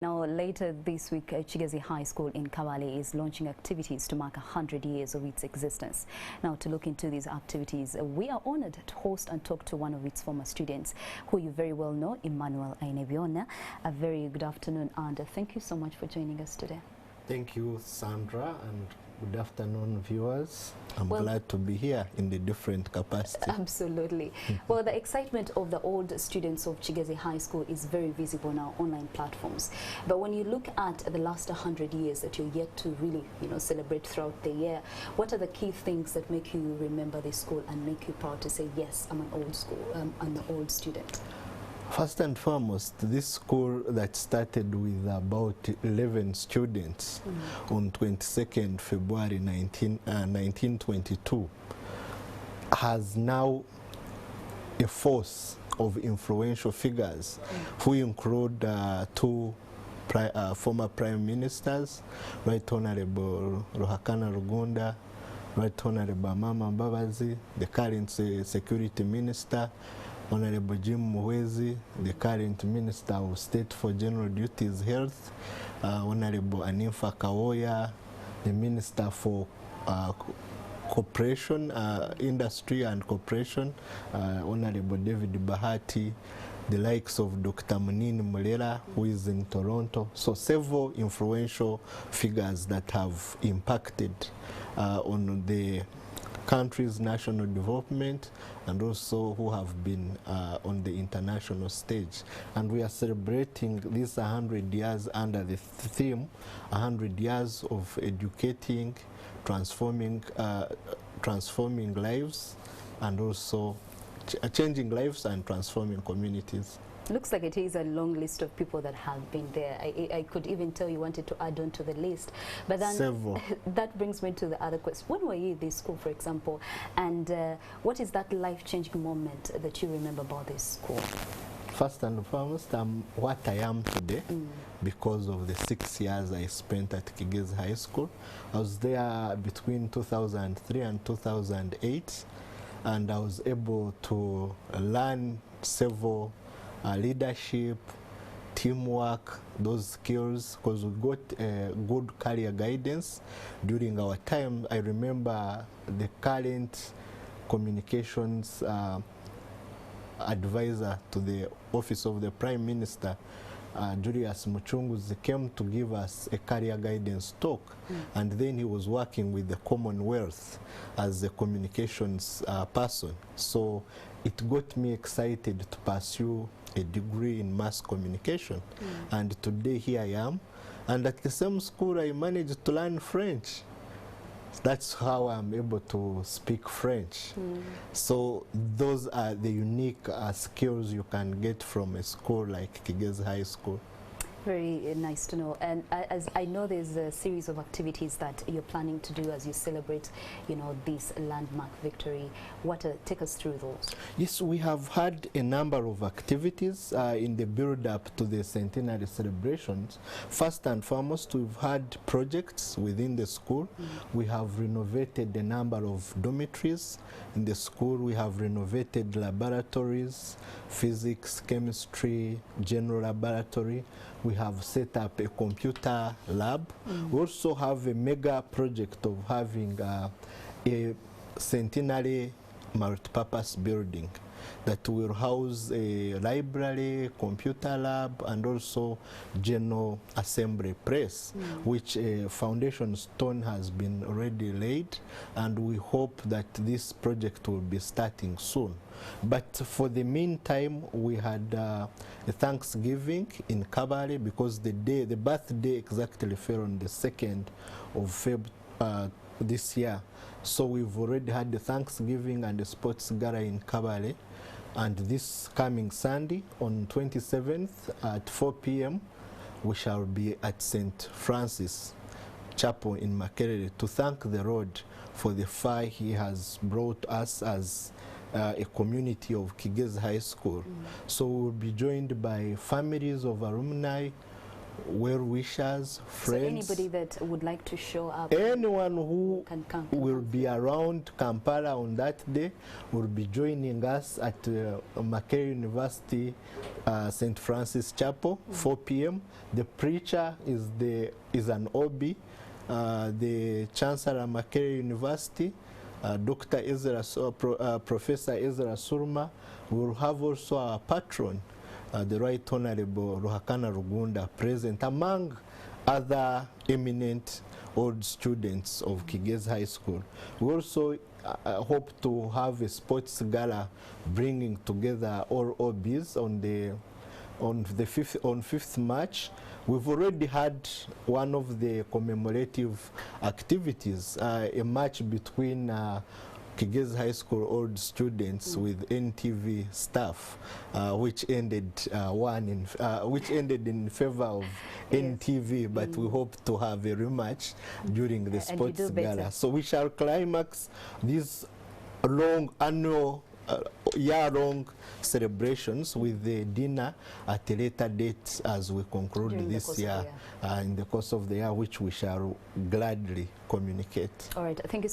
Now, later this week, KIGEZI High School in Kabale is launching activities to mark 100 years of its existence. Now, to look into these activities, we are honored to host and talk to one of its former students, who you very well know, Emmanuel Ainebiona. A very good afternoon, and thank you so much for joining us today. Thank you, Sandra, and good afternoon, viewers. I'm glad to be here in the different capacity. Absolutely. Well, the excitement of the old students of KIGEZI High School is very visible on our online platforms. But when you look at the last 100 years that you're yet to really, celebrate throughout the year, what are the key things that make you remember this school and make you proud to say, yes, I'm an old school, I'm an old student? First and foremost, this school that started with about 11 students on 22nd February 1922 has now a force of influential figures who include two former prime ministers, Right Honorable Ruhakana Rugunda, Right Honorable Mama Mbabazi, the current security minister, Honorable Jim Muhwezi, the current Minister of State for General Duties Health, Honorable Aninfa Kawoya, the Minister for Corporation, Industry and Corporation, Honorable David Bahati, the likes of Dr. Munini Mulera, who is in Toronto. So several influential figures that have impacted on the country's national development, and also who have been on the international stage. And we are celebrating these 100 years under the theme 100 years of educating, transforming lives, and also changing lives and transforming communities. Looks like it is a long list of people that have been there. I could even tell you wanted to add on to the list. But then several. That brings me to the other question. When were you at this school, for example? And what is that life-changing moment that you remember about this school? First and foremost, I'm what I am today because of the 6 years I spent at KIGEZI High School. I was there between 2003 and 2008, and I was able to learn several leadership, teamwork, those skills, because we got good career guidance during our time. I remember the current communications advisor to the office of the Prime Minister, Julius Muchunguzi, came to give us a career guidance talk, and then he was working with the Commonwealth as a communications person. So it got me excited to pursue a degree in mass communication, and today here I am, and at the same school I managed to learn French. That's how I'm able to speak French. So those are the unique skills you can get from a school like KIGEZI High School. Very nice to know. And as I know, there's a series of activities that you're planning to do as you celebrate, this landmark victory. Take us through those. Yes, we have had a number of activities in the build-up to the centenary celebrations. First and foremost, we've had projects within the school. We have renovated a number of dormitories in the school. We have renovated laboratories, physics, chemistry, general laboratory. We have set up a computer lab. We also have a mega project of having a centenary multi-purpose building that will house a library, computer lab, and also general assembly press, which a foundation stone has been already laid, and we hope that this project will be starting soon. But for the meantime, we had a Thanksgiving in Kabale, because the birthday exactly fell on the 2nd of February this year. So we've already had the Thanksgiving and the sports gala in Kabale, and this coming Sunday on 27th at 4 p.m. we shall be at St. Francis Chapel in Makerere to thank the Lord for the far He has brought us as a community of KIGEZI High School. So we'll be joined by families of alumni, well-wishers, friends. So anybody that would like to show up, anyone who can come. will be around Kampala on that day will be joining us at Makerere University St. Francis Chapel, 4 p.m. The preacher is an OB, the Chancellor Makerere University, Dr. Professor Ezra Surma. We will have also our patron, the Right Honorable Ruhakana Rugunda, present among other eminent old students of KIGEZI High School. We also hope to have a sports gala bringing together all OBs on 5th March. We've already had one of the commemorative activities, a match between KIGEZI High School old students with NTV staff, which ended in favor of NTV, but we hope to have a rematch during the sports gala. So we shall climax these long annual year-long celebrations with the dinner at a later date as we conclude during this year, in the course of the year, which we shall gladly communicate. All right, thank you.